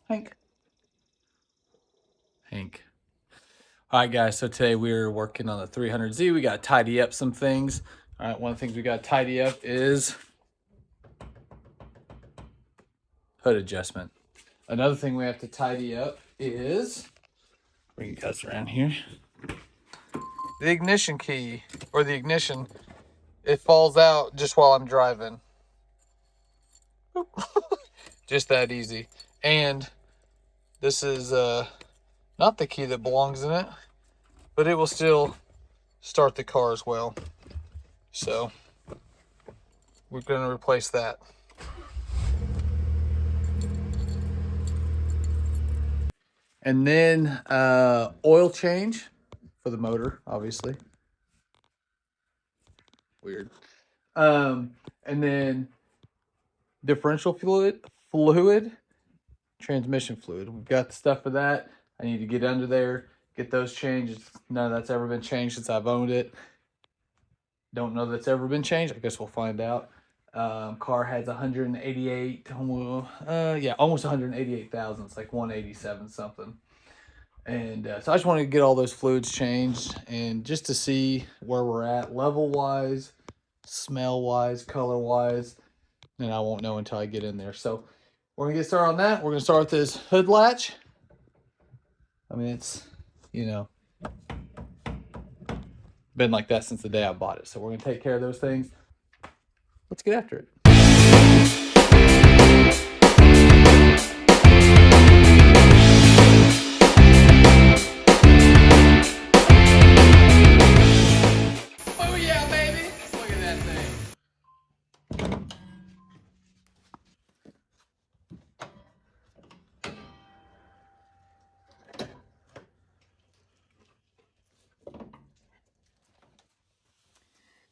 Hank. Hank. All right, guys. So today we're working on the 300Z. We got to tidy up some things. All right, one of the things we got to tidy up is hood adjustment. Another thing we have to tidy up is, bring you guys around here, the ignition key, or the ignition. It falls out just while I'm driving. Just that easy. And this is not the key that belongs in it, but it will still start the car as well. So we're going to replace that. And then oil change for the motor, obviously. Weird. And then differential fluid, transmission fluid. We've got the stuff for that. I need to get under there, get those changed. None of that's ever been changed since I've owned it. Don't know that's ever been changed. I guess we'll find out. Car has 188, almost 188,000. It's like 187 something. And so I just wanted to get all those fluids changed and just to see where we're at level-wise, smell-wise, color-wise. And I won't know until I get in there. So we're going to get started on that. We're going to start with this hood latch. I mean, it's, been like that since the day I bought it. So we're going to take care of those things. Let's get after it. Oh yeah, baby! Look at that thing.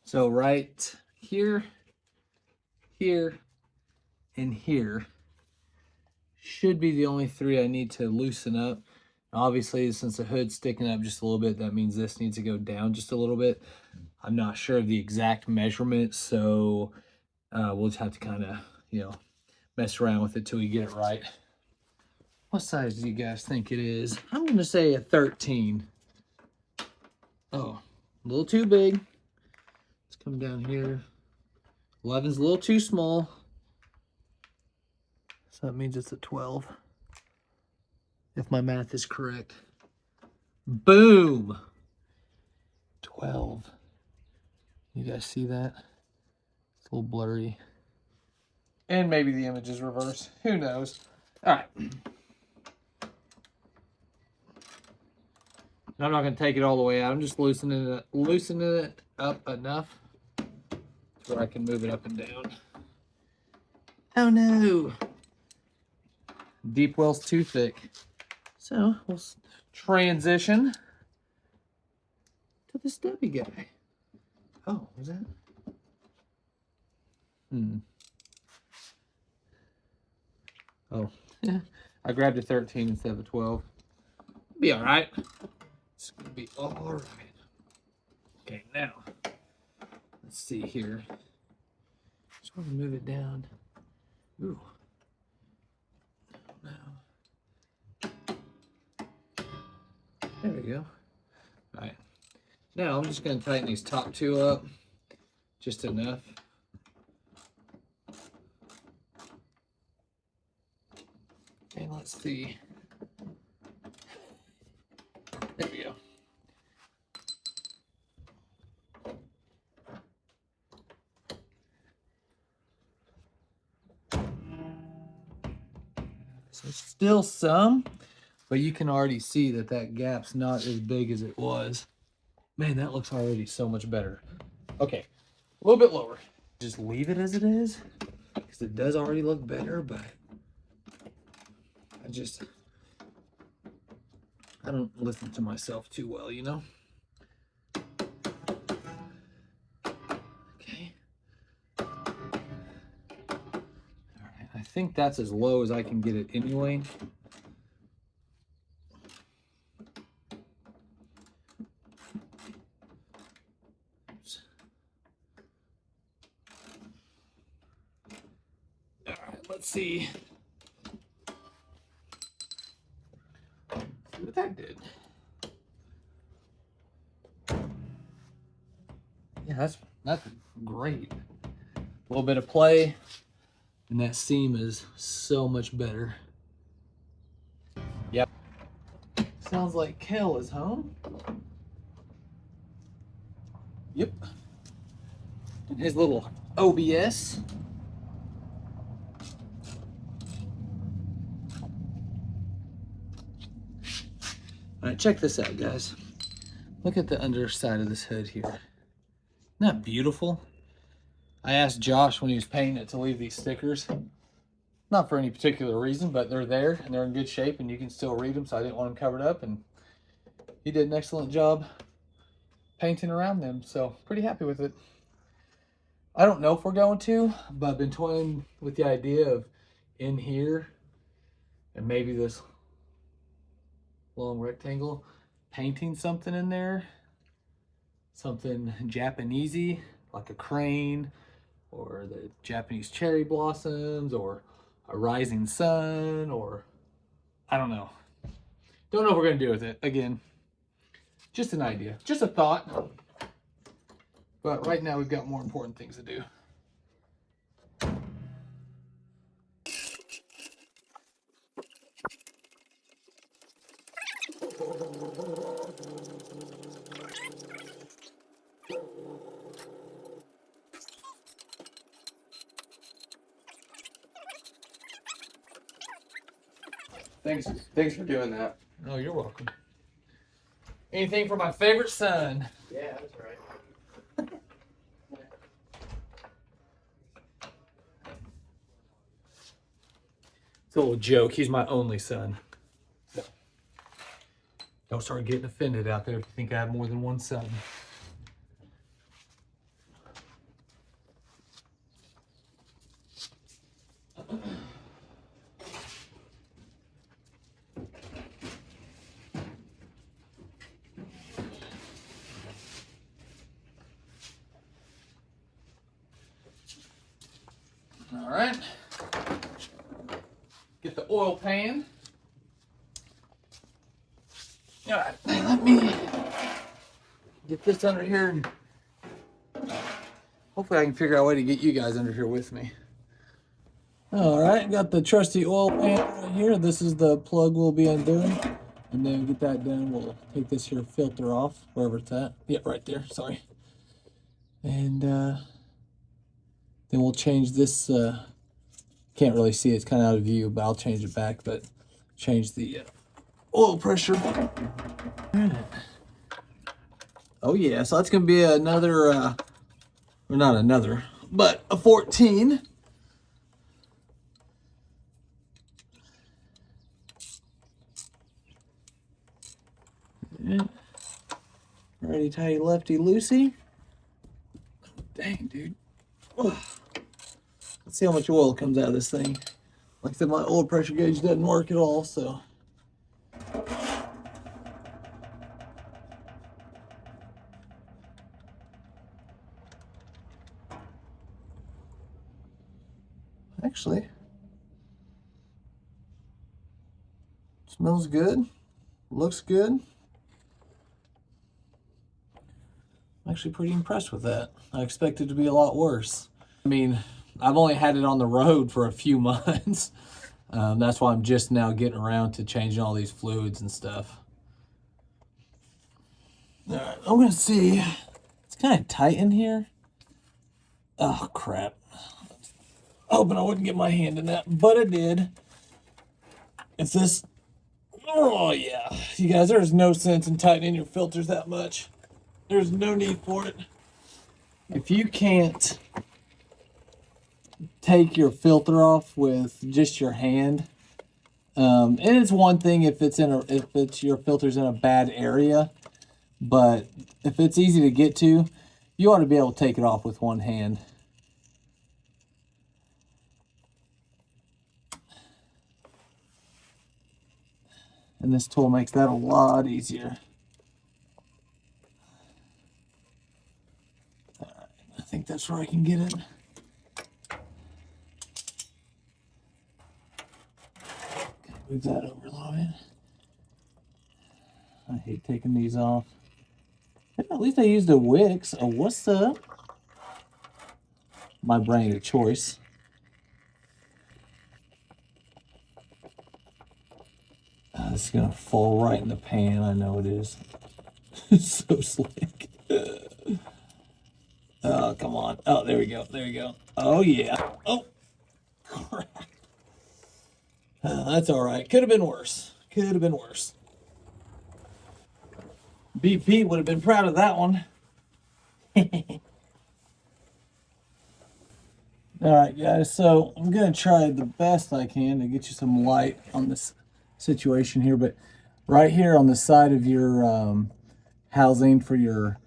So right here, here, and here should be the only three I need to loosen up. Obviously, since the hood's sticking up just a little bit, that means this needs to go down just a little bit. I'm not sure of the exact measurement, so we'll just have to kind of, mess around with it till we get it right. What size do you guys think it is? I'm going to say a 13. Oh, a little too big. Let's come down here. 11's a little too small. So that means it's a 12. If my math is correct. Boom! 12. You guys see that? It's a little blurry. And maybe the image is reversed. Who knows? All right. I'm not going to take it all the way out. I'm just loosening it up enough to where I can move it up and down. Oh no! Deep well's too thick. So we'll transition to the stubby guy. Oh, was that? Oh, I grabbed a 13 instead of a 12. Be all right. It's gonna be all right. Okay, now let's see here. Just want to move it down. Ooh. No. There we go. All right. Now I'm just going to tighten these top two up just enough. And let's see. There we go. So still some, but you can already see that that gap's not as big as it was. Man, that looks already so much better. Okay, a little bit lower. Just leave it as it is, because it does already look better, but I don't listen to myself too well, Okay. All right, I think that's as low as I can get it anyway. All right, let's see. that did. Yeah, that's great. A little bit of play, and that seam is so much better. Yep. Sounds like Kel is home. Yep. And his little OBS. All right, check this out, guys. Look at the underside of this hood here. Isn't that beautiful? I asked Josh when he was painting it to leave these stickers. Not for any particular reason, but they're there and they're in good shape and you can still read them, so I didn't want them covered up, and he did an excellent job painting around them, so pretty happy with it. I don't know if we're going to, but I've been toying with the idea of in here and maybe this long rectangle painting something in there, something Japanesey, like a crane or the Japanese cherry blossoms or a rising sun, or I don't know. Don't know what we're gonna do with it. Again, just an idea, just a thought. But right now we've got more important things to do. Thanks for doing that. Oh, you're welcome. Anything for my favorite son. Yeah, that's right. It's a little joke. He's my only son. So don't start getting offended out there if you think I have more than one son. All right. Get the oil pan. All right, let me get this under here and hopefully I can figure out a way to get you guys under here with me. All right, got the trusty oil pan right here. This is the plug we'll be undoing. And then get that done, we'll take this here filter off, wherever it's at. Yeah, right there, sorry. And then we'll change this, can't really see it, it's kind of out of view, but I'll change it back, but change the oil pressure. Oh yeah, so that's gonna be another, or not another, but a 14. Yeah. Righty tighty lefty loosey. Dang, dude. Oh. Let's see how much oil comes out of this thing. Like I said, my oil pressure gauge doesn't work at all, so. Actually, smells good, looks good. I'm actually pretty impressed with that. I expected it to be a lot worse. I mean, I've only had it on the road for a few months. That's why I'm just now getting around to changing all these fluids and stuff. All right, I'm gonna see. It's kind of tight in here. Oh, crap. Hoping I wouldn't get my hand in that, but I did. If this, oh yeah. You guys, there's no sense in tightening your filters that much. There's no need for it. If you can't take your filter off with just your hand, and it's one thing if it's your filter's in a bad area, but if it's easy to get to, you ought to be able to take it off with one hand. And this tool makes that a lot easier. All right, I think that's where I can get it. Move that over a little bit. I hate taking these off. At least I used a Wix. Oh, what's up? My brand of choice. It's gonna fall right in the pan. I know it is. It's so slick. Oh, come on. Oh, there we go. There we go. Oh, yeah. Oh, crap. That's all right. Could have been worse. Could have been worse. BP would have been proud of that one. All right, guys. So I'm going to try the best I can to get you some light on this situation here. But right here on the side of your housing for your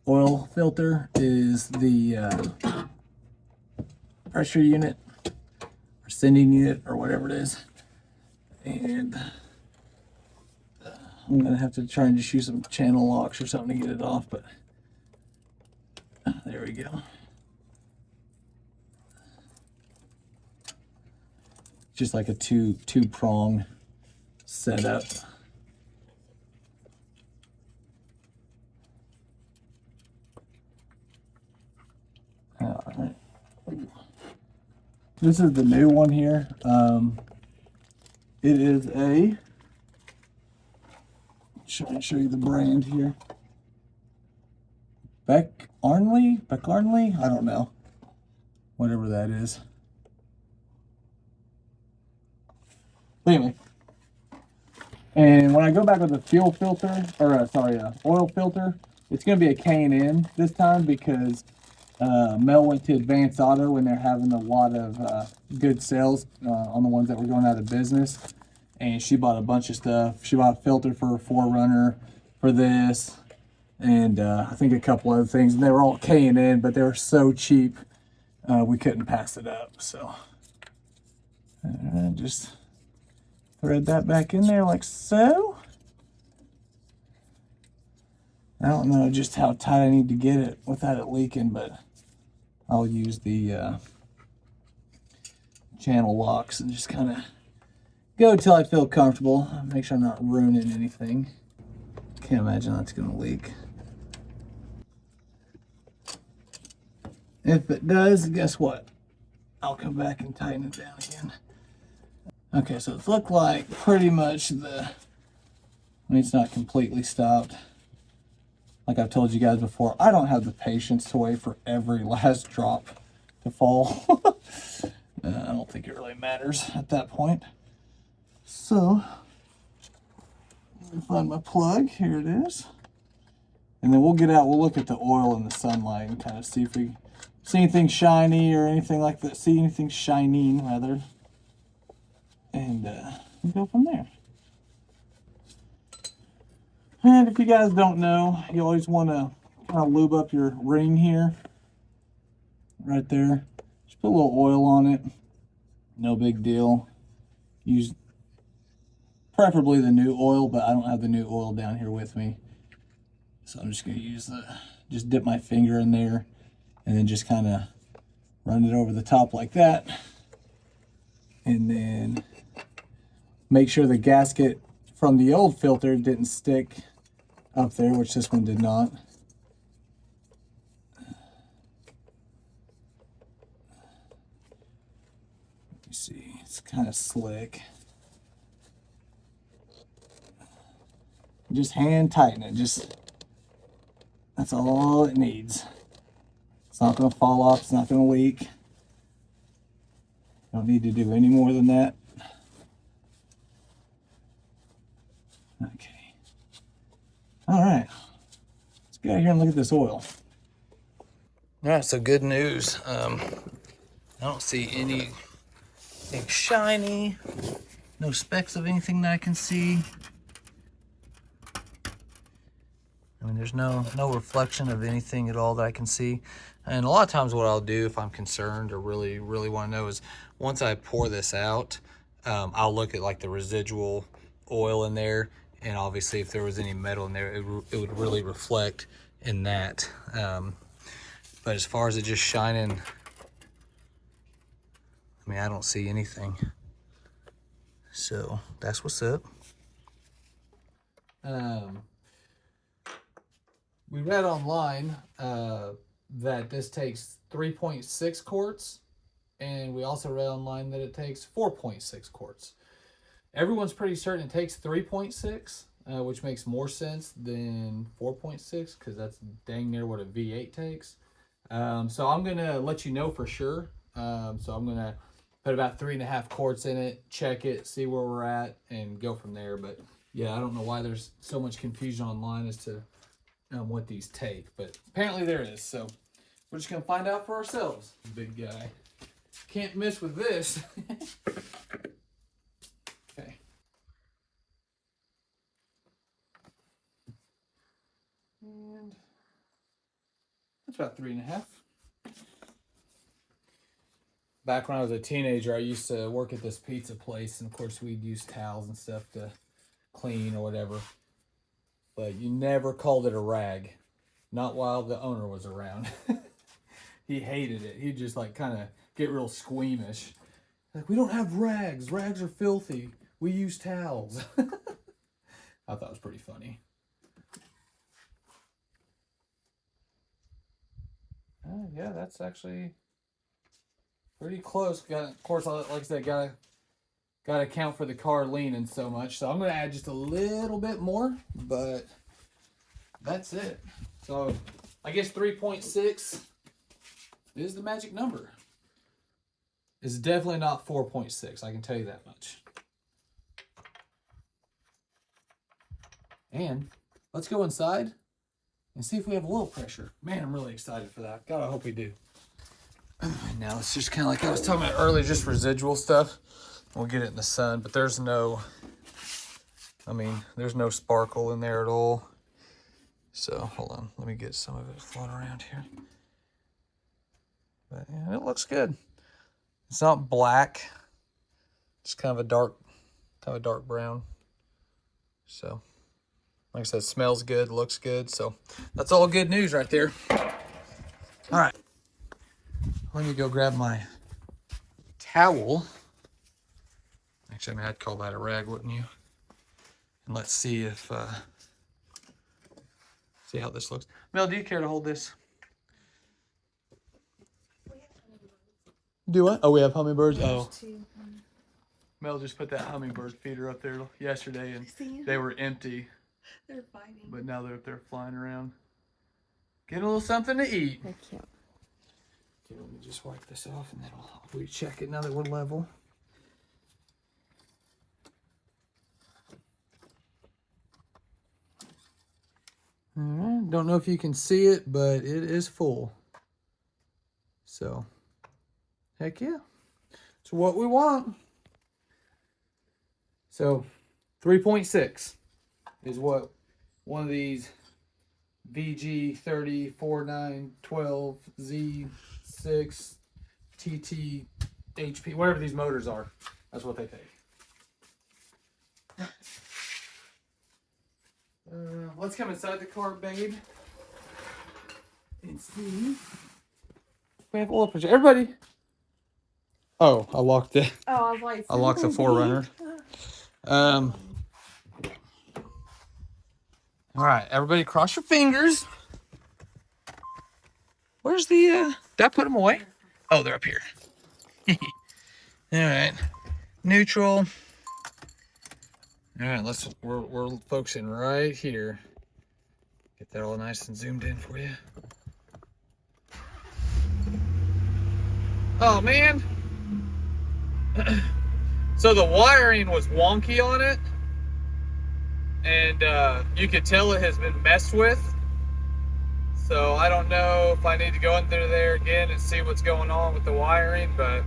oil filter is the pressure unit or sending unit or whatever it is. And I'm going to have to try and just use some channel locks or something to get it off. But there we go. Just like a two-prong setup. All right. This is the new one here. It is a. Should I show you the brand here? Beck Arnley? I don't know. Whatever that is. But anyway. And when I go back with a fuel filter, or oil filter, it's going to be a K&N this time because Mel went to Advanced Auto and they're having a lot of good sales on the ones that were going out of business. And she bought a bunch of stuff. She bought a filter for her 4Runner for this, and I think a couple other things. And they were all K&N, but they were so cheap, we couldn't pass it up. So just thread that back in there like so. I don't know just how tight I need to get it without it leaking, but I'll use the channel locks and just kind of go till I feel comfortable. Make sure I'm not ruining anything. Can't imagine that's gonna leak. If it does, guess what? I'll come back and tighten it down again. Okay, so it's looked like pretty much it's not completely stopped. Like I've told you guys before, I don't have the patience to wait for every last drop to fall. I don't think it really matters at that point. So, let me find my plug. Here it is. And then we'll get out, we'll look at the oil in the sunlight and kind of see if we see anything shiny or anything like that. See anything shining, rather. And we'll go from there. And if you guys don't know, you always want to kind of lube up your ring here. Right there. Just put a little oil on it. No big deal. Use preferably the new oil, but I don't have the new oil down here with me. So I'm just going to use just dip my finger in there and then just kind of run it over the top like that. And then make sure the gasket from the old filter didn't stick up there, which this one did not. Let me see, it's kind of slick. Just hand tighten it, that's all it needs. It's not going to fall off, it's not going to leak. Don't need to do any more than that. Okay. All right. Let's get out here and look at this oil. All right, so good news. I don't see anything shiny. No specks of anything that I can see. I mean, there's no reflection of anything at all that I can see. And a lot of times what I'll do if I'm concerned or really want to know is once I pour this out, I'll look at like the residual oil in there. And obviously if there was any metal in there, it would really reflect in that. But as far as it just shining, I mean, I don't see anything. So that's what's up. We read online that this takes 3.6 quarts, and we also read online that it takes 4.6 quarts. Everyone's pretty certain it takes 3.6, which makes more sense than 4.6 because that's dang near what a V8 takes. So I'm going to let you know for sure. So I'm going to put about 3.5 quarts in it, check it, see where we're at, and go from there. But yeah, I don't know why there's so much confusion online as to what these take, but apparently there is. So we're just going to find out for ourselves. Big guy. Can't miss with this. Okay. And that's about 3.5. Back when I was a teenager, I used to work at this pizza place, and of course we'd use towels and stuff to clean or whatever. But you never called it a rag. Not while the owner was around. He hated it. He'd just like kind of get real squeamish. Like, we don't have rags. Rags are filthy. We use towels. I thought it was pretty funny. Yeah, that's actually pretty close. Of course, like I said, gotta account for the car leaning so much. So I'm gonna add just a little bit more, but that's it. So I guess 3.6 is the magic number. It's definitely not 4.6. I can tell you that much. And let's go inside and see if we have oil pressure. Man, I'm really excited for that. God, I hope we do. Now it's just kind of like I was talking about earlier, just residual stuff. We'll get it in the sun, but there's no sparkle in there at all. So hold on, let me get some of it floating around here. But yeah, it looks good. It's not black. It's kind of a dark brown. So like I said, smells good, looks good. So that's all good news right there. All right. Let me go grab my towel. Actually, I mean, I'd call that a rag, wouldn't you? And let's see if, see how this looks. Mel, do you care to hold this? Do what? Oh, we have hummingbirds? Oh. Mel just put that hummingbird feeder up there yesterday, and they were empty. They're fighting. But now they're flying around. Getting a little something to eat. They're cute. Okay, let me just wipe this off, and then I'll recheck it now that we're level. All right. Don't know if you can see it, but it is full. So, heck yeah. It's what we want. So, 3.6 is what one of these VG30 4912 Z6 TT HP, whatever these motors are, that's what they take. Let's come inside the car, babe, and see. We have oil pressure. Everybody. Oh, I locked it. Oh, I was like, I locked the Forerunner. All right, everybody, cross your fingers. Where's the? Did I put them away? Oh, they're up here. All right, neutral. All right, we're focusing right here. Get that all nice and zoomed in for you. Oh man. So the wiring was wonky on it, and you could tell it has been messed with. So I don't know if I need to go under there again and see what's going on with the wiring, but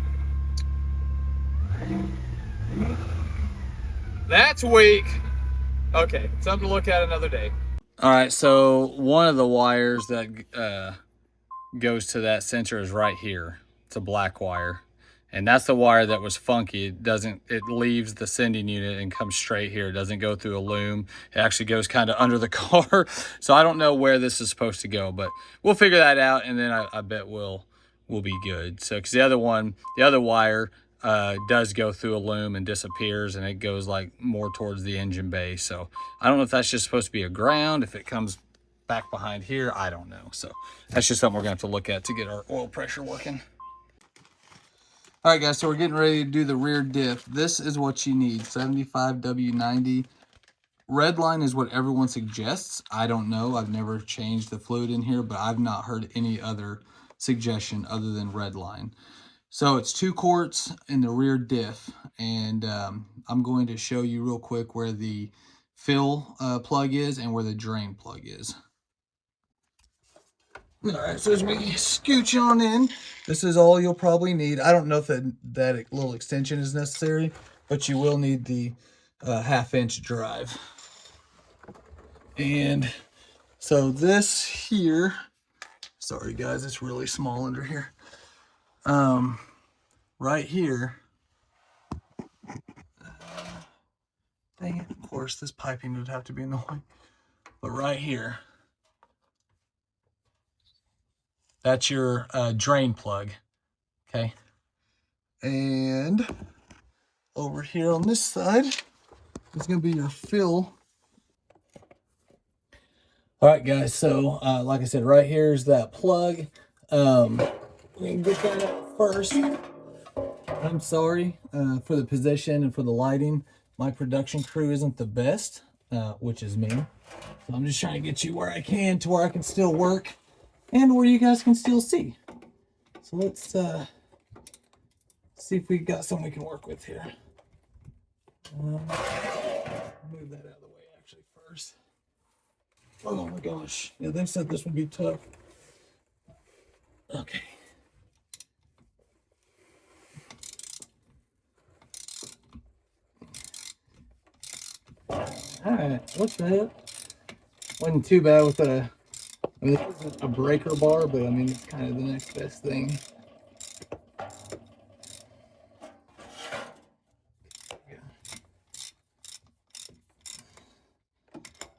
that's weak. Okay, something to look at another day. All right, so one of the wires that goes to that sensor is right here. It's a black wire. And that's the wire that was funky. It leaves the sending unit and comes straight here. It doesn't go through a loom. It actually goes kind of under the car. So I don't know where this is supposed to go, but we'll figure that out, and then I bet we'll be good. So, because the other wire, does go through a loom and disappears, and it goes like more towards the engine bay. So I don't know if that's just supposed to be a ground, if it comes back behind here, I don't know. So that's just something we're gonna have to look at to get our oil pressure working. All right, guys, so we're getting ready to do the rear diff. This is what you need, 75W90. Red line is what everyone suggests. I don't know. I've never changed the fluid in here, but I've not heard any other suggestion other than red line. So it's 2 quarts in the rear diff, and I'm going to show you real quick where the fill plug is and where the drain plug is. All right, so as we scooch on in, this is all you'll probably need. I don't know if that little extension is necessary, but you will need the 1/2-inch drive. And so this here, sorry guys, it's really small under here. Right here, dang it, of course this piping would have to be annoying, but right here, that's your drain plug, okay? And over here on this side is gonna be your fill. All right, guys, so like I said, right here is that plug. We can get that out first. I'm sorry for the position and for the lighting. My production crew isn't the best, which is me. So I'm just trying to get you where I can to where I can still work and where you guys can still see. So let's see if we got something we can work with here. Move that out of the way actually first. Oh my gosh. Yeah, they said this would be tough. Okay. Alright, what's that? Wasn't too bad with I mean, this isn't a breaker bar, but I mean, it's kind of the next best thing.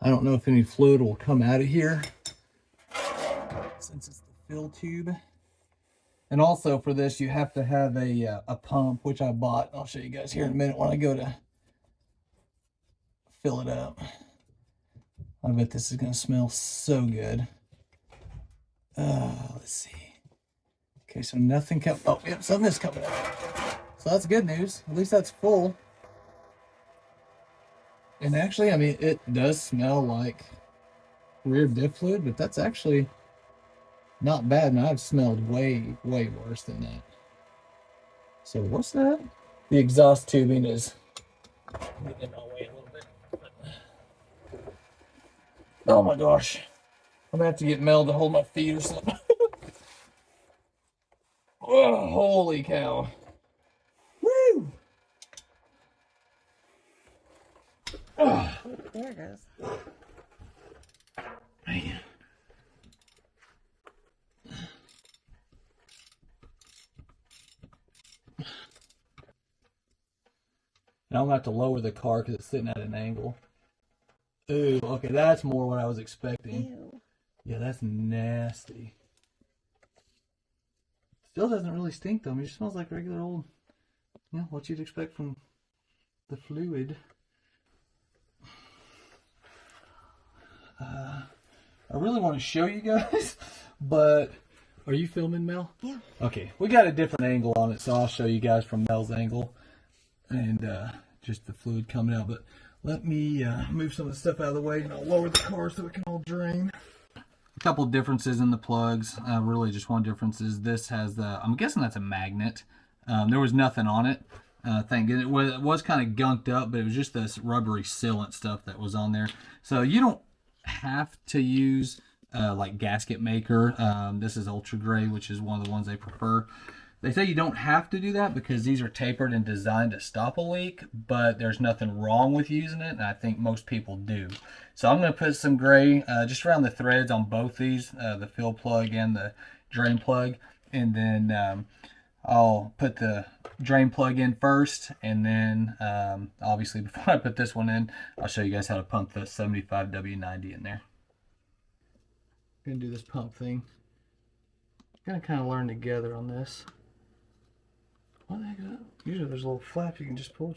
I don't know if any fluid will come out of here since it's the fill tube. And also for this, you have to have a pump, which I bought. I'll show you guys here in a minute when I go to fill it up. I bet this is going to smell so good. Let's see. Okay, so nothing come. Oh, yeah, something is coming out. So that's good news. At least that's full. And actually, I mean, it does smell like rear diff fluid, but that's actually not bad. And I've smelled way, way worse than that. So what's that? The exhaust tubing is getting in my way a little bit. Oh my gosh. I'm gonna have to get Mel to hold my feet or something. Oh, holy cow. Woo! Oh. There it goes. Man. Now I'm gonna have to lower the car because it's sitting at an angle. Ooh, okay, that's more what I was expecting. Ew. Yeah, that's nasty. Still doesn't really stink though. I mean, it smells like regular old, you know, what you'd expect from the fluid. I really want to show you guys, but are you filming, Mel? Yeah. Okay, we got a different angle on it, so I'll show you guys from Mel's angle and just the fluid coming out. But let me move some of the stuff out of the way and I'll lower the car so it can all drain. A couple differences in the plugs. Really just one difference is this has the, I'm guessing that's a magnet. There was nothing on it. Thank goodness. It was kind of gunked up, but it was just this rubbery sealant stuff that was on there. So you don't have to use like gasket maker. This is ultra gray, which is one of the ones they prefer. They say you don't have to do that because these are tapered and designed to stop a leak, but there's nothing wrong with using it, and I think most people do. So I'm going to put some gray just around the threads on both these, the fill plug and the drain plug, and then I'll put the drain plug in first, and then obviously before I put this one in, I'll show you guys how to pump the 75W90 in there. I'm going to do this pump thing. Going to kind of learn together on this. What the heck is that? Usually there's a little flap you can just pull.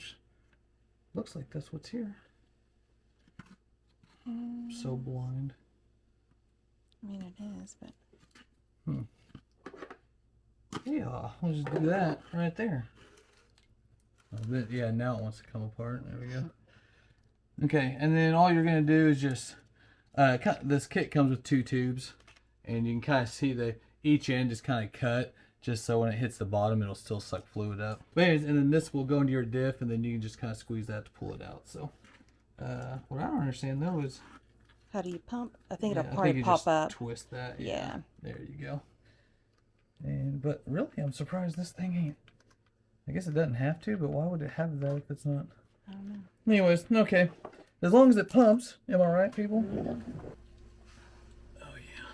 Looks like that's what's here. I'm so blind. I mean, it is, but. Yeah, I'll just do that right there. A bit, yeah, now it wants to come apart. There we go. Okay, and then all you're going to do is just, this kit comes with 2 tubes, and you can kind of see each end is kind of cut, just so when it hits the bottom, it'll still suck fluid up. But anyways, and then this will go into your diff, and then you can just kind of squeeze that to pull it out. So, what I don't understand though is, How do you pump? I think yeah, it'll probably pop up. Twist that. Yeah. There you go. But really, I'm surprised this thing ain't. I guess it doesn't have to, but why would it have that if it's not? I don't know. Anyways, okay. As long as it pumps, am I right, people? Oh yeah.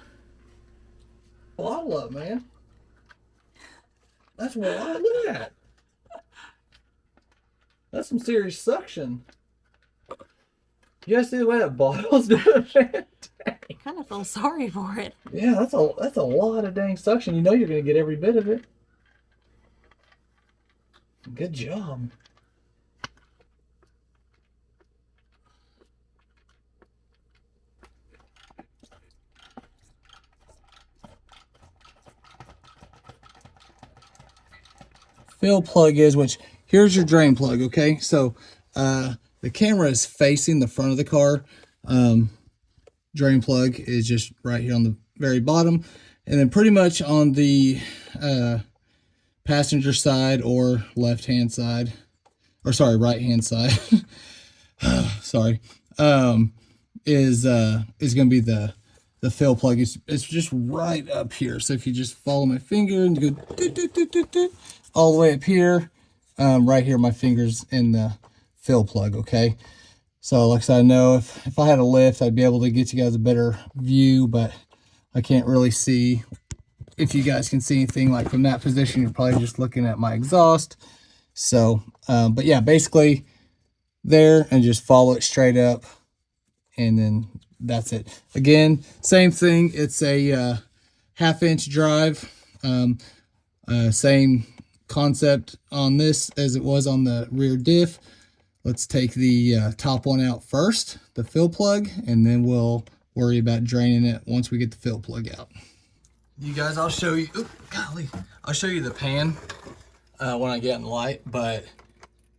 Bottle up, man. That's what I look at. That's some serious suction. You guys see the way that bottle's doing it? I kind of feel sorry for it. Yeah, that's a lot of dang suction. You know you're gonna get every bit of it. Good job. Fill plug is, which here's your drain plug. Okay, so the camera is facing the front of the car. Drain plug is just right here on the very bottom, and then pretty much on the passenger side or left hand side, or sorry, right hand side. Sorry, is gonna be the fill plug. It's just right up here. So if you just follow my finger and go all the way up here, right here, my finger's in the fill plug. Okay. So like I said, I know if I had a lift, I'd be able to get you guys a better view, but I can't really see. If you guys can see anything like from that position, you're probably just looking at my exhaust. So, but yeah, basically there, and just follow it straight up, and then that's it. Again, same thing. It's a 1/2-inch drive. Same concept on this as it was on the rear diff. Let's take the top one out first, the fill plug, and then we'll worry about draining it once we get the fill plug out. You guys, I'll show you. Ooh, golly, I'll show you the pan when I get in light. But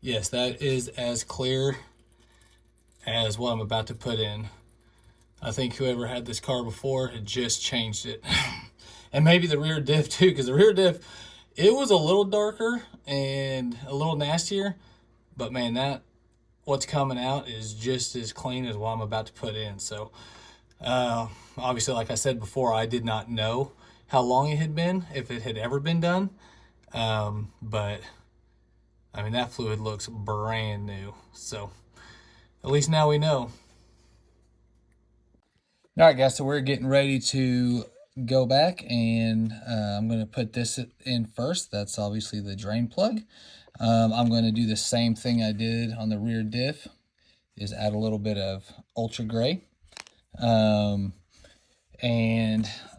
yes, that is as clear as what I'm about to put in. I think whoever had this car before had just changed it, and maybe the rear diff too, because the rear diff, it was a little darker and a little nastier. But man, that what's coming out is just as clean as what I'm about to put in. So obviously, like I said before, I did not know how long it had been, if it had ever been done. But I mean, that fluid looks brand new. So at least now we know. All right, guys, so we're getting ready to go back, and I'm going to put this in first. That's obviously the drain plug. I'm going to do the same thing I did on the rear diff, is add a little bit of ultra gray. And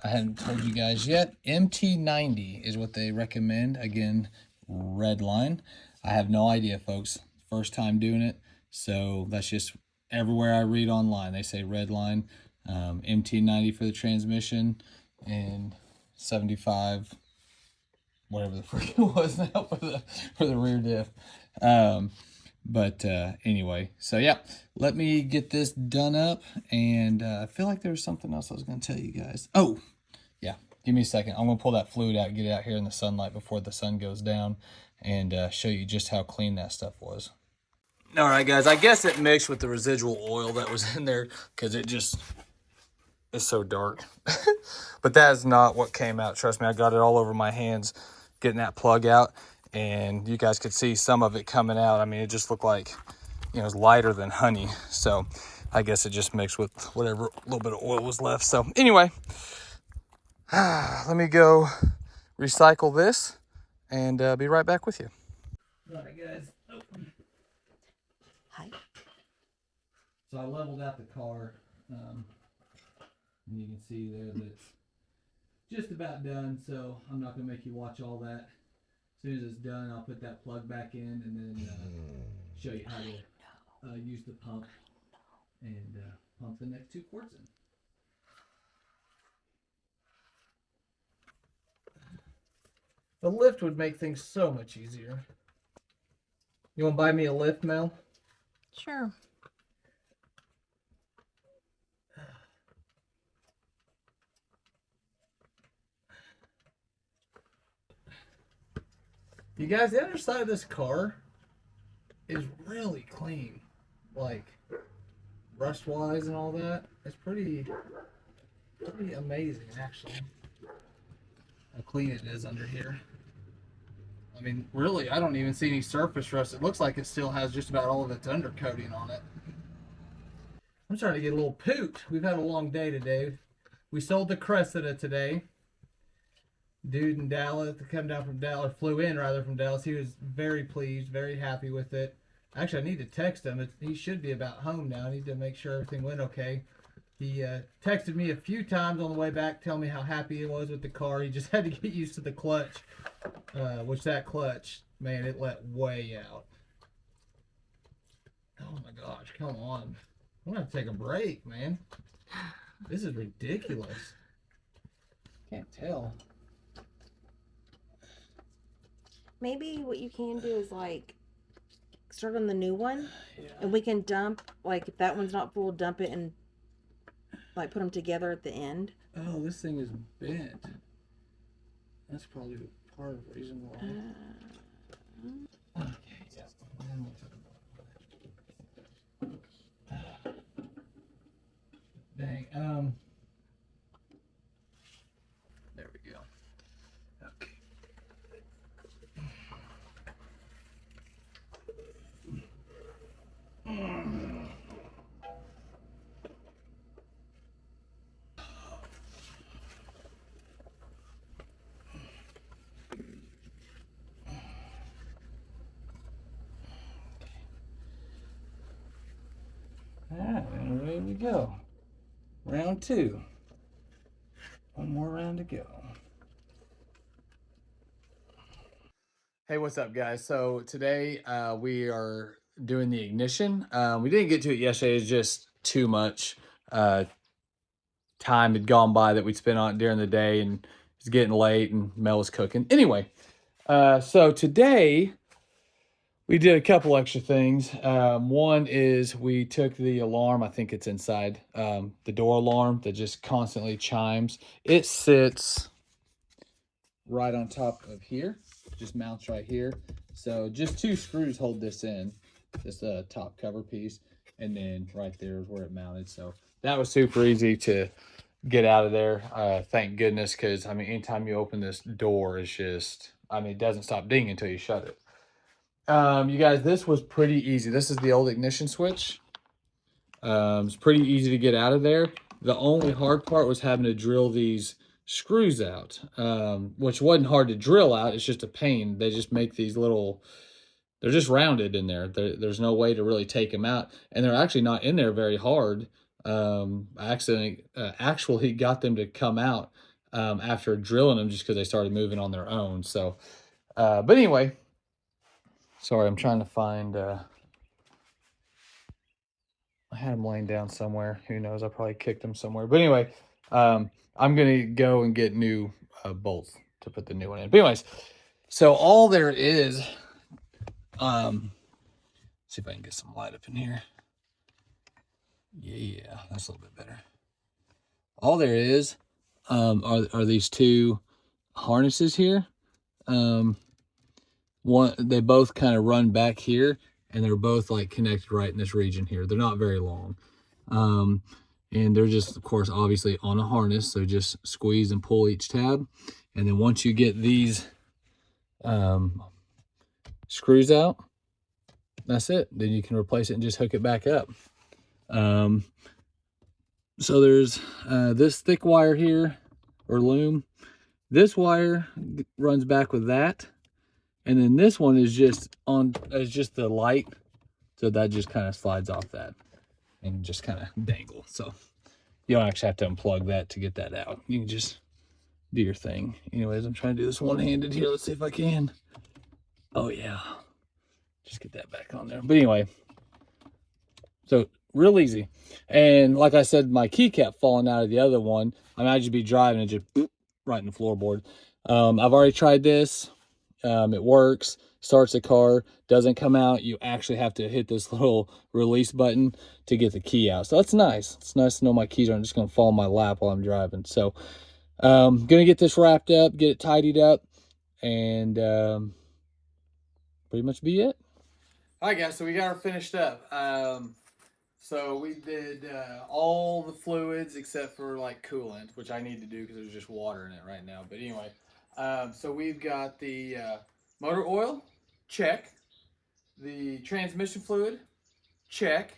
I hadn't told you guys yet, MT90 is what they recommend. Again, red line. I have no idea, folks. First time doing it. So that's just everywhere I read online. They say red line, MT90 for the transmission, and 75, whatever the frick it was now for the rear diff. But anyway, so yeah, let me get this done up, and I feel like there was something else I was going to tell you guys. Oh, yeah, give me a second. I'm going to pull that fluid out, get it out here in the sunlight before the sun goes down, and show you just how clean that stuff was. All right, guys, I guess it mixed with the residual oil that was in there, because it just is so dark. But that is not what came out. Trust me, I got it all over my hands getting that plug out, and you guys could see some of it coming out. I mean, it just looked like, you know, it was lighter than honey. So I guess it just mixed with whatever little bit of oil was left. So anyway, let me go recycle this and be right back with you. All right, guys. Oh. Hi. So I leveled out the car, and you can see there that it's just about done, so I'm not going to make you watch all that. soon as it's done, I'll put that plug back in and then show you how to use the pump and pump the next 2 quarts in. The lift would make things so much easier. You want to buy me a lift, Mel? Sure. You guys, the other side of this car is really clean. Like, rust-wise and all that. It's pretty amazing, actually. How clean it is under here. I mean, really, I don't even see any surface rust. It looks like it still has just about all of its undercoating on it. I'm starting to get a little pooped. We've had a long day today. We sold the Cressida today. Dude in Dallas, come down from Dallas, flew in rather from Dallas. He was very pleased, very happy with it. Actually, I need to text him. He should be about home now. I need to make sure everything went okay. He texted me a few times on the way back, telling me how happy he was with the car. He just had to get used to the clutch, which that clutch, man, it let way out. Oh my gosh, come on. I'm going to take a break, man. This is ridiculous. Can't tell. Maybe what you can do is like start on the new one, Yeah. and we can dump, like if that one's not full, dump it and like put them together at the end. Oh, this thing is bent. That's probably part of the reason why. Okay, yeah. Then we'll talk about that. Dang. There we go. Okay. Alright, and away we go. Round 2. One more round to go. Hey, what's up, guys? So today we are doing the ignition. We didn't get to it yesterday. It's just too much time had gone by that we'd spent on it during the day, and it's getting late, and Mel was cooking. Anyway, so today we did a couple extra things. One is we took the alarm. I think it's inside the door alarm that just constantly chimes. It sits right on top of here. Just mounts right here. So just 2 screws hold this in, this top cover piece, and then right there is where it mounted. So that was super easy to get out of there. Thank goodness, because I mean, anytime you open this door, it's just, I mean, it doesn't stop dinging until you shut it. You guys, this was pretty easy. This is the old ignition switch. It's pretty easy to get out of there. The only hard part was having to drill these screws out, which wasn't hard to drill out. It's just a pain. They just make these little, they're just rounded in there. There's no way to really take them out, and they're actually not in there very hard. I actually got them to come out after drilling them just because they started moving on their own. So, but anyway, sorry, I'm trying to find, I had them laying down somewhere. Who knows? I probably kicked them somewhere. But anyway, I'm going to go and get new bolts to put the new one in. But anyways, so all there is, see if I can get some light up in here. Yeah, that's a little bit better. All there is are these 2 harnesses here. They both kind of run back here, and they're both like connected right in this region here. They're not very long. And they're just, of course, obviously on a harness. So just squeeze and pull each tab. And then once you get these screws out, that's it. Then you can replace it and just hook it back up. So there's this thick wire here, or loom. This wire runs back with that. And then this one is just the light. So that just kind of slides off that and just kind of dangle. So you don't actually have to unplug that to get that out. You can just do your thing. Anyways, I'm trying to do this one-handed here. Let's see if I can. Oh yeah. Just get that back on there. But anyway, so real easy. And like I said, my keycap falling out of the other one, I might just be driving and just boop, right in the floorboard. I've already tried this. It works. Starts the car, doesn't come out. You actually have to hit this little release button to get the key out. So that's nice. It's nice to know my keys aren't just going to fall in my lap while I'm driving. So gonna get this wrapped up, get it tidied up, and pretty much be it. All right, guys, so we got her finished up. So we did all the fluids except for like coolant, which I need to do because there's just water in it right now. But anyway, so we've got the motor oil, check. The transmission fluid, check.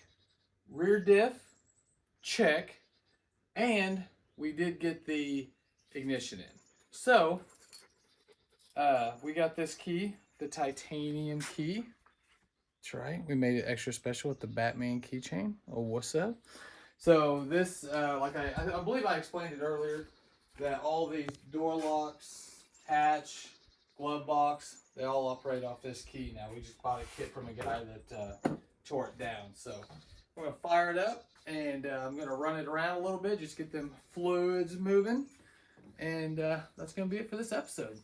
Rear diff, check. And we did get the ignition in. So we got this key, the titanium key. That's right. We made it extra special with the Batman keychain. Oh, what's up? So this, like I believe I explained it earlier, that all these door locks, hatch, glove box, they all operate off this key now. We just bought a kit from a guy that tore it down. So I'm going to fire it up, and I'm going to run it around a little bit, just get them fluids moving. And that's going to be it for this episode.